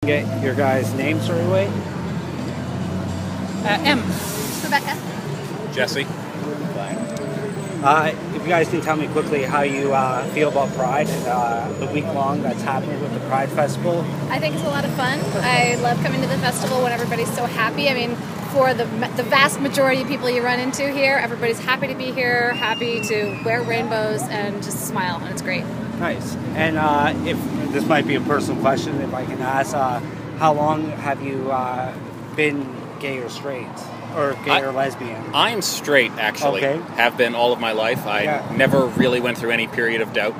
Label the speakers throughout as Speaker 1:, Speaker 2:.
Speaker 1: Get your guys' names right away.
Speaker 2: M.
Speaker 3: Rebecca.
Speaker 4: Jesse.
Speaker 1: If you guys can tell me quickly how you feel about Pride and the week long that's happening with the Pride Festival.
Speaker 3: I think it's a lot of fun. I love coming to the festival when everybody's so happy. I mean, for the vast majority of people you run into here, everybody's happy to be here, happy to wear rainbows and just smile, and it's great.
Speaker 1: Nice. And if this might be a personal question, if I can ask, how long have you been gay or straight? Or gay or lesbian?
Speaker 4: I'm straight, actually.
Speaker 1: Okay.
Speaker 4: Have been all of my life. I never really went through any period of doubt.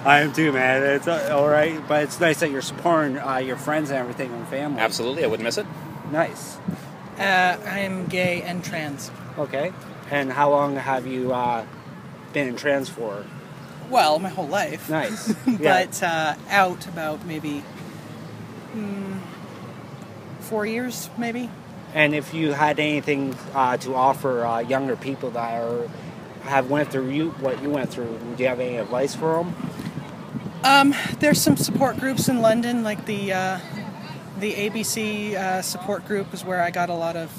Speaker 1: I am too, man. It's all right, but it's nice that you're supporting your friends and everything and family.
Speaker 4: Absolutely, I wouldn't miss it.
Speaker 1: Nice.
Speaker 2: I'm gay and trans.
Speaker 1: Okay. And how long have you been in trans for?
Speaker 2: Well, my whole life.
Speaker 1: Nice.
Speaker 2: But out about maybe 4 years, maybe.
Speaker 1: And if you had anything to offer younger people that have went through what you went through, do you have any advice for them?
Speaker 2: There's some support groups in London, like the ABC support group is where I got a lot of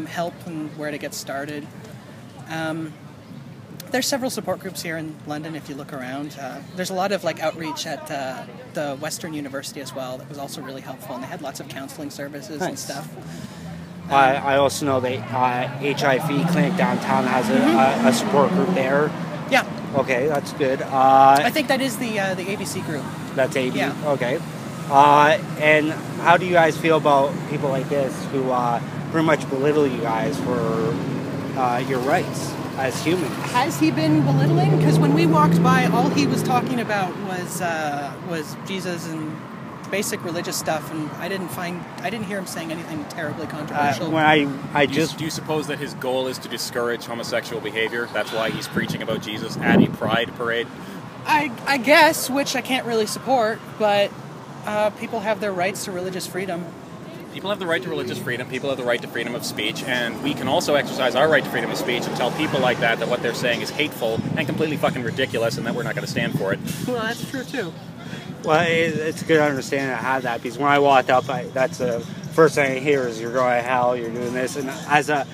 Speaker 2: help and where to get started. There's several support groups here in London if you look around. There's a lot of outreach at the Western University as well that was also really helpful, and they had lots of counseling services and stuff.
Speaker 1: I also know the HIV clinic downtown has a support group there.
Speaker 2: Yeah.
Speaker 1: Okay, that's good.
Speaker 2: I think that is the ABC group.
Speaker 1: That's AB?
Speaker 2: Yeah.
Speaker 1: Okay. And how do you guys feel about people like this who pretty much belittle you guys for your rights as humans?
Speaker 2: Has he been belittling? Because when we walked by, all he was talking about was Jesus and basic religious stuff, and I didn't hear him saying anything terribly controversial.
Speaker 4: Do you suppose that his goal is to discourage homosexual behavior? That's why he's preaching about Jesus at a pride parade?
Speaker 2: I guess, which I can't really support, but people have their rights to religious freedom.
Speaker 4: People have the right to religious freedom, people have the right to freedom of speech, and we can also exercise our right to freedom of speech and tell people like that what they're saying is hateful and completely fucking ridiculous and that we're not going to stand for it.
Speaker 2: Well, that's true too.
Speaker 1: Well, it's good to understand I have that, because when I walked up, that's the first thing I hear is you're going to hell, you're doing this, and as a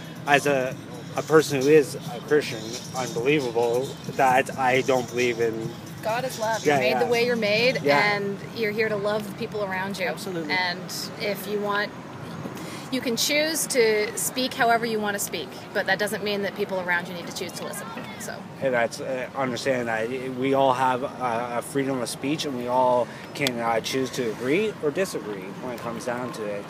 Speaker 1: person who is a Christian, unbelievable that I don't believe in.
Speaker 3: God is love. You're made the way you're made,
Speaker 1: Yeah.
Speaker 3: and you're here to love the people around you.
Speaker 2: Absolutely.
Speaker 3: And if you want, you can choose to speak however you want to speak, but that doesn't mean that people around you need to choose to listen. So.
Speaker 1: And that's understand that we all have a freedom of speech, and we all can choose to agree or disagree when it comes down to it.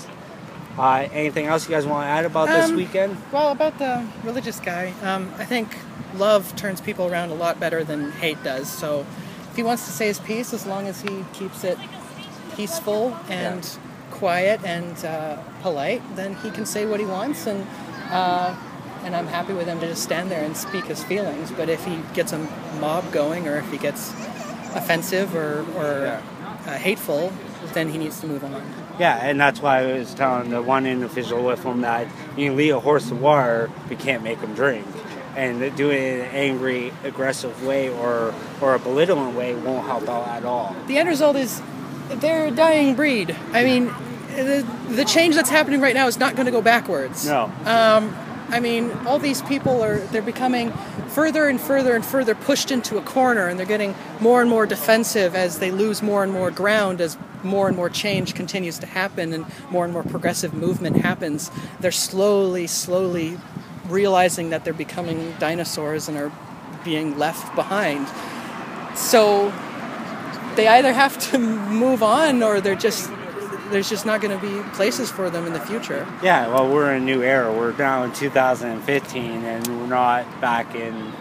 Speaker 1: Anything else you guys want to add about this weekend?
Speaker 2: Well, about the religious guy, I think love turns people around a lot better than hate does. So if he wants to say his piece, as long as he keeps it peaceful and quiet and polite, then he can say what he wants, and I'm happy with him to just stand there and speak his feelings. But if he gets a mob going, or if he gets offensive or hateful, then he needs to move on.
Speaker 1: Yeah, and that's why I was telling the one individual with him that you can lead a horse to water, but you can't make him drink. And doing it in an angry, aggressive way or a belittling way won't help out at all.
Speaker 2: The end result is they're a dying breed. I mean, the change that's happening right now is not going to go backwards.
Speaker 1: No.
Speaker 2: I mean, all these people they're becoming further and further and further pushed into a corner, and they're getting more and more defensive as they lose more and more ground, as more and more change continues to happen and more progressive movement happens. They're slowly realizing that they're becoming dinosaurs and are being left behind. So they either have to move on, or there's just not going to be places for them in the future.
Speaker 1: Yeah, well, we're in a new era. We're now in 2015, and we're not back in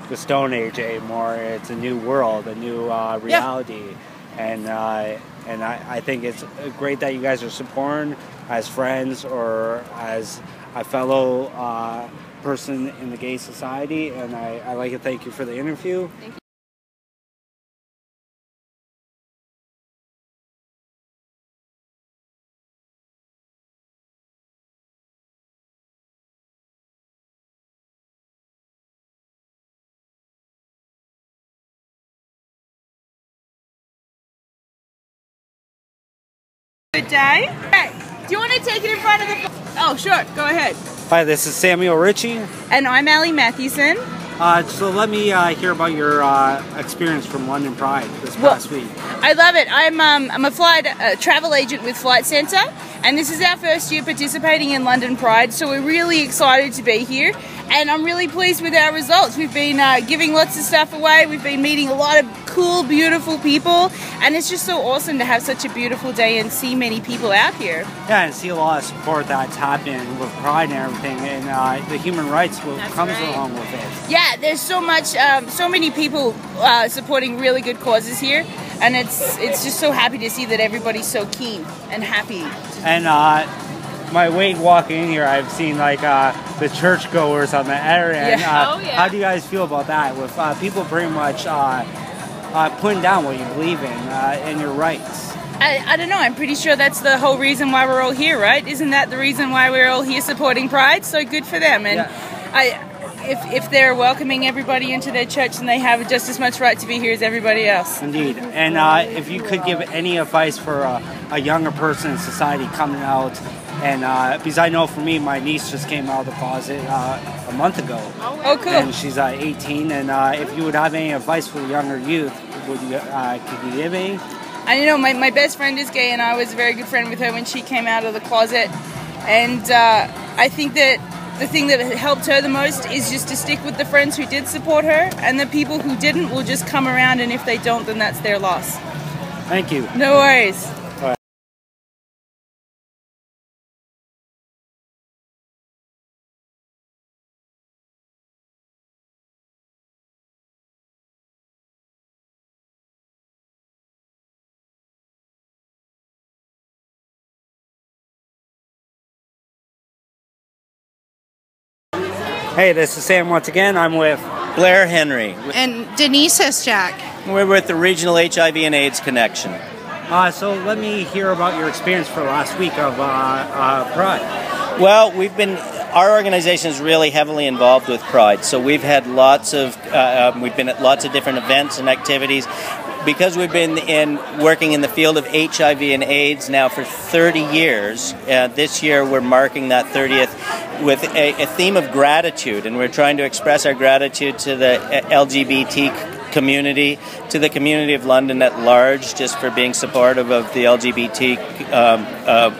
Speaker 1: the Stone Age anymore. It's a new world, a new reality. And I think it's great that you guys are supporting as friends or as a fellow person in the gay society. And I'd like to thank you for the interview.
Speaker 3: Thank you.
Speaker 5: Good day. Okay. Do you want to take it in front of the... Oh, sure. Go ahead.
Speaker 1: Hi, this is Samuel Ritchie.
Speaker 5: And I'm Allie Mathewson.
Speaker 1: So let me hear about your experience from London Pride this past week.
Speaker 5: I love it. I'm a travel agent with Flight Centre, and this is our first year participating in London Pride, so we're really excited to be here. And I'm really pleased with our results. We've been giving lots of stuff away. We've been meeting a lot of cool, beautiful people, and it's just so awesome to have such a beautiful day and see many people out here.
Speaker 1: Yeah, and see a lot of support that's happening with Pride and everything, and the human rights comes along with it.
Speaker 5: Yeah, there's so much, so many people supporting really good causes here, and it's just so happy to see that everybody's so keen and happy.
Speaker 1: And my way walking in here, I've seen like the churchgoers on the other end.
Speaker 5: Yeah.
Speaker 1: How do you guys feel about that? With people pretty much putting down what you believe in and your rights.
Speaker 5: I don't know. I'm pretty sure that's the whole reason why we're all here, right? Isn't that the reason why we're all here supporting Pride? So good for them. And if they're welcoming everybody into their church, then they have just as much right to be here as everybody else.
Speaker 1: Indeed. And if you could give any advice for a younger person in society coming out, and because I know for me, my niece just came out of the closet a month ago.
Speaker 5: Oh, cool.
Speaker 1: And she's 18. And if you would have any advice for the younger youth, would you could you give any?
Speaker 5: I know my best friend is gay, and I was a very good friend with her when she came out of the closet. And I think that the thing that helped her the most is just to stick with the friends who did support her, and the people who didn't will just come around, and if they don't, then that's their loss.
Speaker 1: Thank you.
Speaker 5: No worries.
Speaker 1: Hey, this is Sam once again. I'm with
Speaker 6: Blair Henry.
Speaker 2: And Denise Hishchak.
Speaker 6: We're with the Regional HIV and AIDS Connection.
Speaker 1: So let me hear about your experience for last week of Pride.
Speaker 6: Well, our organization is really heavily involved with Pride, so we've had we've been at lots of different events and activities. Because we've been working in the field of HIV and AIDS now for 30 years, this year we're marking that 30th with a theme of gratitude, and we're trying to express our gratitude to the LGBT community, to the community of London at large, just for being supportive of the LGBT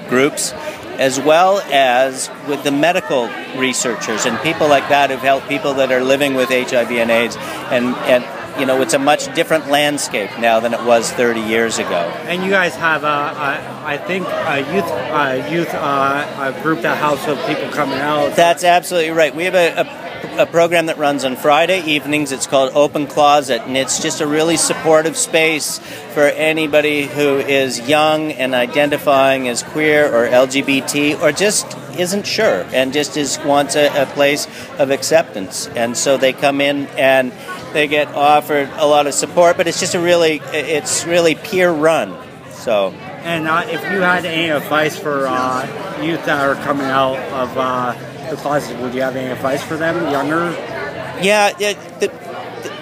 Speaker 6: groups, as well as with the medical researchers and people like that who've helped people that are living with HIV and AIDS, and you know, it's a much different landscape now than it was 30 years ago.
Speaker 1: And you guys have, I think, a youth group that helps with people coming out.
Speaker 6: That's absolutely right. We have a program that runs on Friday evenings. It's called Open Closet, and it's just a really supportive space for anybody who is young and identifying as queer or LGBT, or just isn't sure and just wants a place of acceptance. And so they come in and they get offered a lot of support, but it's just it's really peer run. So.
Speaker 1: And if you had any advice for youth that are coming out of the closet, would you have any advice for them, younger?
Speaker 6: Yeah, the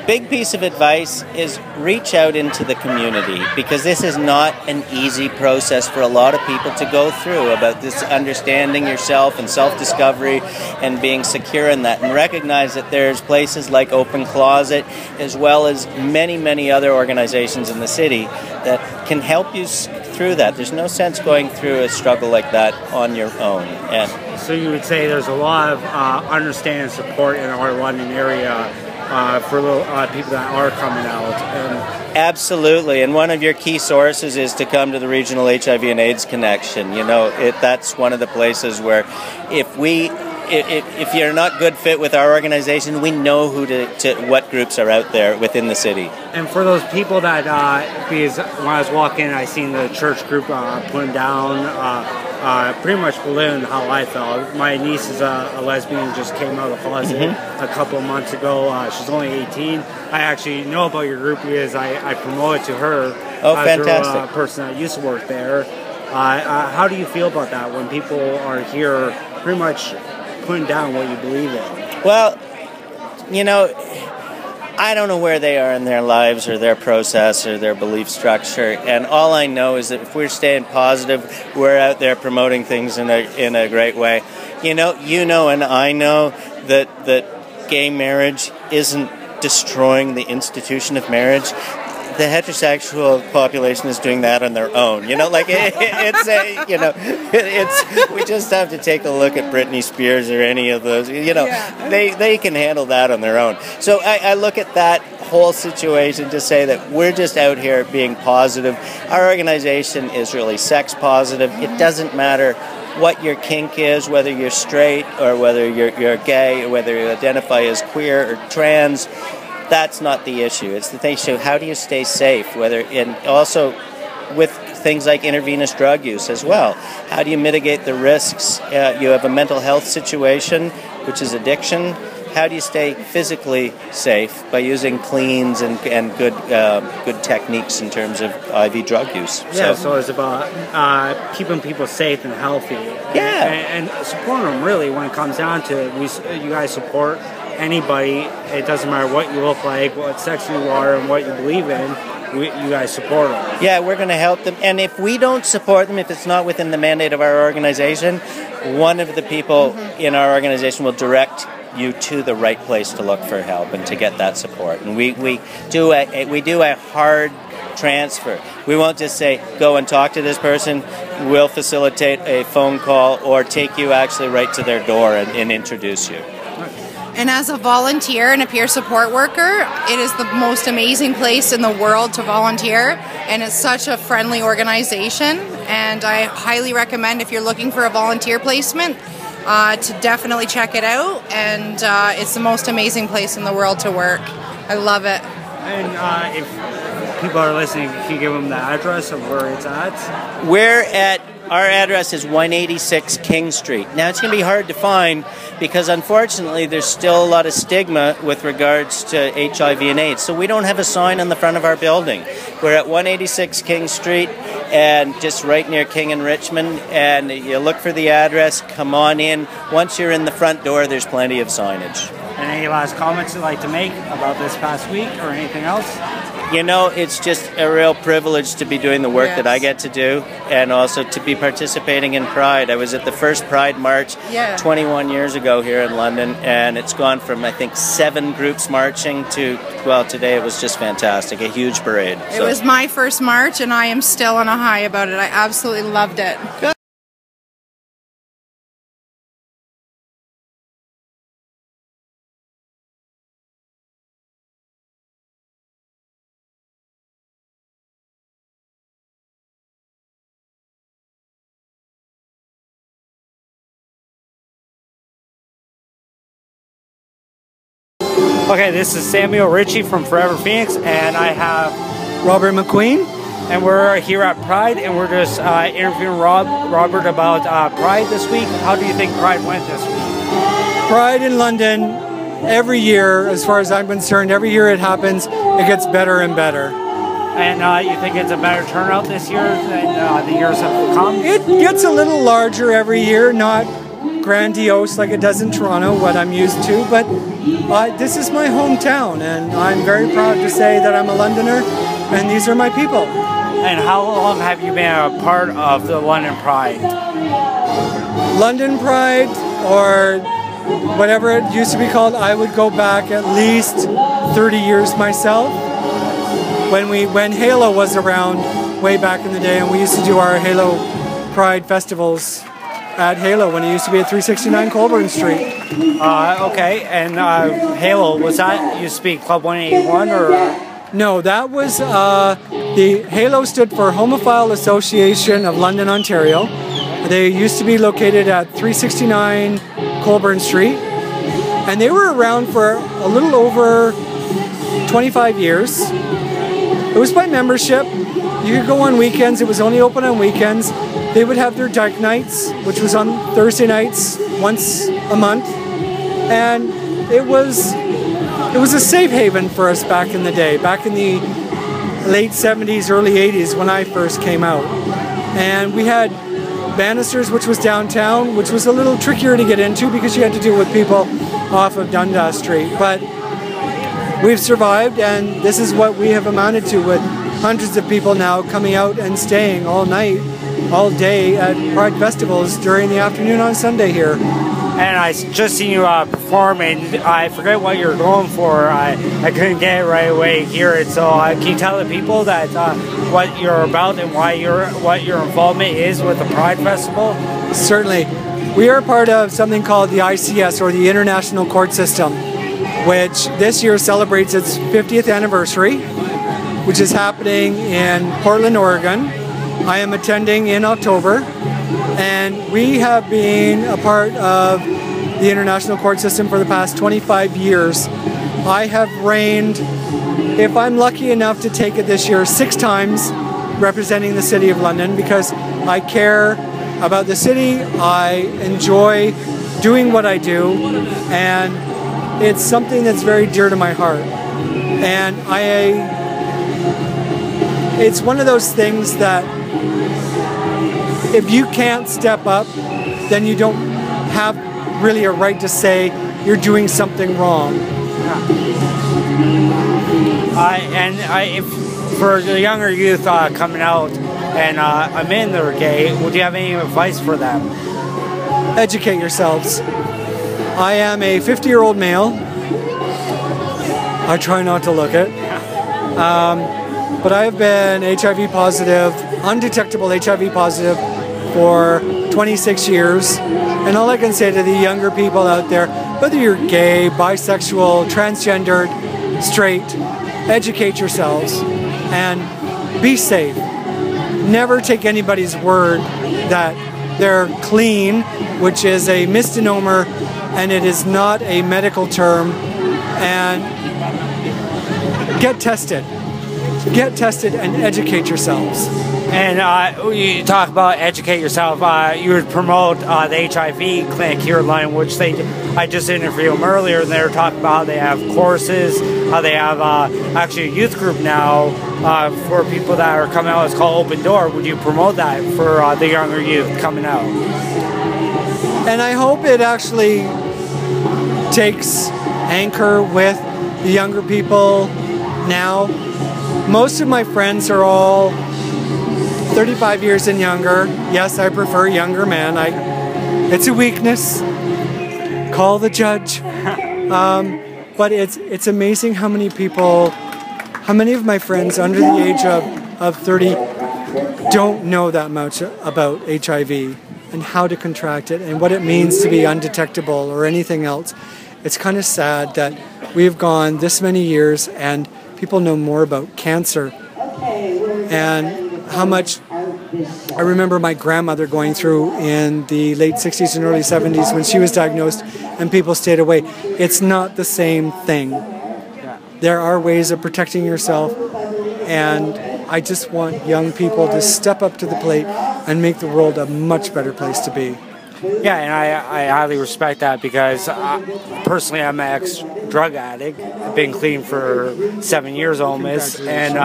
Speaker 6: big piece of advice is reach out into the community, because this is not an easy process for a lot of people to go through, about this understanding yourself and self-discovery and being secure in that, and recognize that there's places like Open Closet, as well as many, many other organizations in the city that can help you through that. There's no sense going through a struggle like that on your own. And
Speaker 1: so you would say there's a lot of understanding and support in our London area for people that are coming out. And
Speaker 6: absolutely, and one of your key sources is to come to the Regional HIV and AIDS Connection. You know, that's one of the places where if you're not good fit with our organization, we know what groups are out there within the city.
Speaker 1: And for those people that, because when I was walking, I seen the church group putting down, pretty much believing how I felt. My niece is a lesbian, just came out of the closet a couple of months ago. She's only 18. I actually know about your group because I promoted to her.
Speaker 6: Oh, fantastic.
Speaker 1: Through a person that used to work there. How do you feel about that when people are here pretty much putting down what you believe in?
Speaker 6: Well, you know, I don't know where they are in their lives or their process or their belief structure, and all I know is that if we're staying positive, we're out there promoting things in a great way. You know, and I know that gay marriage isn't destroying the institution of marriage. The heterosexual population is doing that on their own. You know, like we just have to take a look at Britney Spears or any of those. You know, they can handle that on their own. So I look at that whole situation to say that we're just out here being positive. Our organization is really sex positive. It doesn't matter what your kink is, whether you're straight or whether you're gay or whether you identify as queer or trans. That's not the issue. It's the issue, how do you stay safe? Also with things like intravenous drug use as well. How do you mitigate the risks? You have a mental health situation, which is addiction. How do you stay physically safe? By using cleans and good techniques in terms of IV drug use.
Speaker 1: Yeah, so it's about keeping people safe and healthy.
Speaker 6: Yeah.
Speaker 1: And supporting them, really, when it comes down to it. You guys support anybody. It doesn't matter what you look like, what sex you are, and what you believe in. You guys support them.
Speaker 6: Yeah, we're going to help them. And if we don't support them, if it's not within the mandate of our organization, one of the people in our organization will direct you to the right place to look for help and to get that support. And we do a hard transfer. We won't just say, go and talk to this person. We'll facilitate a phone call or take you actually right to their door and introduce you.
Speaker 7: And as a volunteer and a peer support worker, it is the most amazing place in the world to volunteer, and it's such a friendly organization, and I highly recommend, if you're looking for a volunteer placement, to definitely check it out, and it's the most amazing place in the world to work. I love it.
Speaker 1: And if people are listening, can you give them the address of where it's at?
Speaker 6: Our address is 186 King Street. Now, it's going to be hard to find because, unfortunately, there's still a lot of stigma with regards to HIV and AIDS. So we don't have a sign on the front of our building. We're at 186 King Street, and just right near King and Richmond. And you look for the address, come on in. Once you're in the front door, there's plenty of signage.
Speaker 1: And any last comments you'd like to make about this past week or anything else?
Speaker 6: You know, it's just a real privilege to be doing the work that I get to do, and also to be participating in Pride. I was at the first Pride March 21 years ago here in London, and it's gone from, I think, 7 groups marching to, well, today it was just fantastic, a huge parade.
Speaker 7: It was my first march, and I am still on a high about it. I absolutely loved it.
Speaker 6: Good.
Speaker 1: Okay, this is Samuel Ritchie from Forever Phoenix, and I have
Speaker 8: Robert McQueen,
Speaker 1: and we're here at Pride, and we're just interviewing Robert about Pride this week. How do you think Pride went this week?
Speaker 8: Pride in London, every year, as far as I'm concerned, every year it happens, it gets better and better.
Speaker 1: And you think it's a better turnout this year than the years have come?
Speaker 8: It gets a little larger every year, not grandiose like it does in Toronto, what I'm used to, but this is my hometown, and I'm very proud to say that I'm a Londoner, and these are my people.
Speaker 1: And how long have you been a part of the London Pride?
Speaker 8: London Pride, or whatever it used to be called, I would go back at least 30 years myself. When Halo was around way back in the day, and we used to do our Halo Pride festivals at Halo when it used to be at 369 Colburn Street.
Speaker 1: Okay, and Halo, was that used to be Club 181 or?
Speaker 8: No, that was the Halo stood for Homophile Association of London, Ontario. They used to be located at 369 Colburn Street, and they were around for a little over 25 years. It was by membership. You could go on weekends. It was only open on weekends. They would have their dark nights, which was on Thursday nights once a month, and it was a safe haven for us back in the day, back in the late 70s, early 80s when I first came out. And we had Banisters, which was downtown, which was a little trickier to get into because you had to deal with people off of Dundas Street. But we've survived, and this is what we have amounted to, with hundreds of people now coming out and staying all night, all day at Pride festivals during the afternoon on Sunday here.
Speaker 1: And I just seen you perform, and I forget what you're going for. I couldn't get it right away, hear it. So can you tell the people that what you're about and what your involvement is with the Pride Festival?
Speaker 8: Certainly. We are part of something called the ICS, or the International Court System, which this year celebrates its 50th anniversary, which is happening in Portland, Oregon. I am attending in October, and we have been a part of the International Court System for the past 25 years. I have reigned, if I'm lucky enough to take it this year, 6 times representing the City of London, because I care about the city. I enjoy doing what I do, and it's something that's very dear to my heart. And it's one of those things that if you can't step up, then you don't have really a right to say you're doing something wrong.
Speaker 1: If for the younger youth coming out, and I'm in they're gay, would you have any advice for them?
Speaker 8: Educate yourselves. I am a 50-year-old male. I try not to look it. But I have been HIV positive, undetectable HIV positive, for 26 years. And all I can say to the younger people out there, whether you're gay, bisexual, transgendered, straight, educate yourselves and be safe. Never take anybody's word that they're clean, which is a misnomer and it is not a medical term. And get tested. Get tested and educate yourselves.
Speaker 1: And you talk about educate yourself. You would promote the HIV clinic here in London, which I just interviewed them earlier, and they were talking about how they have courses, how they have actually a youth group now for people that are coming out. It's called Open Door. Would you promote that for the younger youth coming out?
Speaker 8: And I hope it actually takes anchor with the younger people now. Most of my friends are all 35 years and younger. Yes, I prefer younger men. It's a weakness. Call the judge. But it's amazing how many of my friends under the age of 30 don't know that much about HIV and how to contract it and what it means to be undetectable or anything else. It's kind of sad that we've gone this many years and people know more about cancer and how much I remember my grandmother going through in the late 60s and early 70s when she was diagnosed and people stayed away. It's not the same thing. There are ways of protecting yourself, and I just want young people to step up to the plate and make the world a much better place to be.
Speaker 1: Yeah, and I highly respect that because personally I'm an ex-drug addict. I've been clean for 7 years almost, and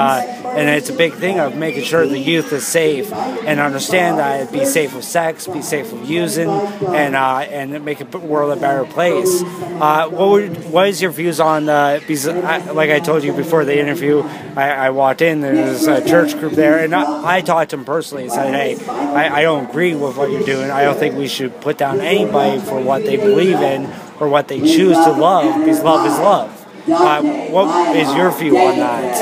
Speaker 1: it's a big thing of making sure the youth is safe and understand that be safe with sex, be safe with using, and make the world a better place. What is your views on because like I told you before the interview, I walked in, there's a church group there, and I talked to them personally and said, hey, I don't agree with what you're doing. I don't think we should put down anybody for what they believe in or what they choose to love, because love is love. What is your view on that?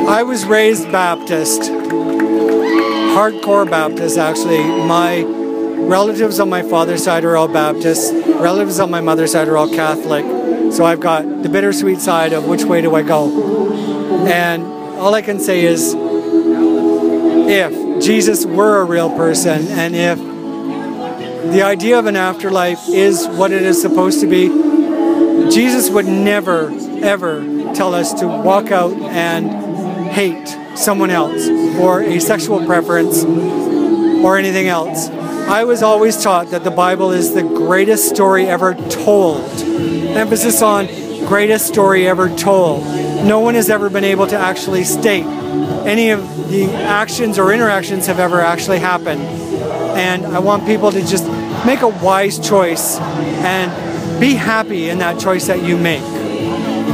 Speaker 8: I was raised Baptist, hardcore Baptist actually. My relatives on my father's side are all Baptist, relatives on my mother's side are all Catholic, so I've got the bittersweet side of which way do I go. And all I can say is, if Jesus were a real person and if the idea of an afterlife is what it is supposed to be, Jesus would never, ever tell us to walk out and hate someone else or a sexual preference or anything else. I was always taught that the Bible is the greatest story ever told. Emphasis on greatest story ever told. No one has ever been able to actually state any of the actions or interactions have ever actually happened. And I want people to just make a wise choice and be happy in that choice that you make.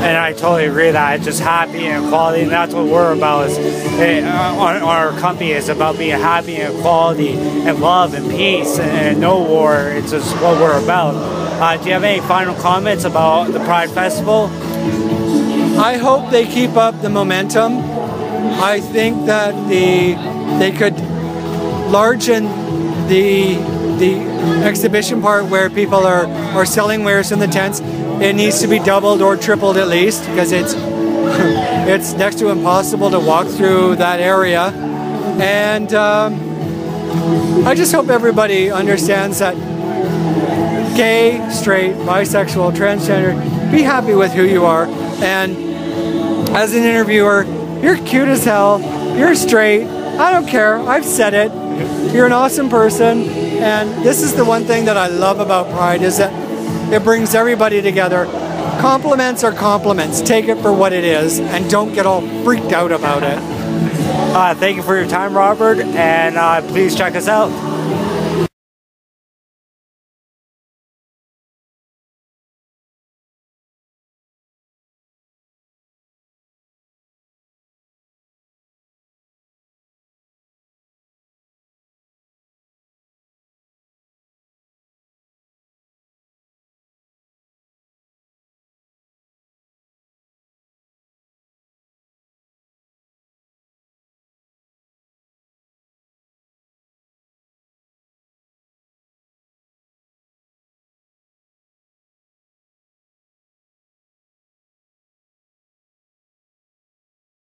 Speaker 1: And I totally agree that it's just happy and equality, and that's what we're about. On our company is about being happy and equality and love and peace and no war. It's just what we're about. Do you have any final comments about the Pride Festival?
Speaker 8: I hope they keep up the momentum. I think that they could largen the exhibition part where people are selling wares in the tents. It needs to be doubled or tripled at least, because it's next to impossible to walk through that area. And I just hope everybody understands that gay, straight, bisexual, transgender, be happy with who you are. And as an interviewer, you're cute as hell, you're straight, I don't care, I've said it. You're an awesome person, and this is the one thing that I love about Pride, is that it brings everybody together. Compliments are compliments. Take it for what it is, and don't get all freaked out about it.
Speaker 1: Thank you for your time, Robert, and please check us out.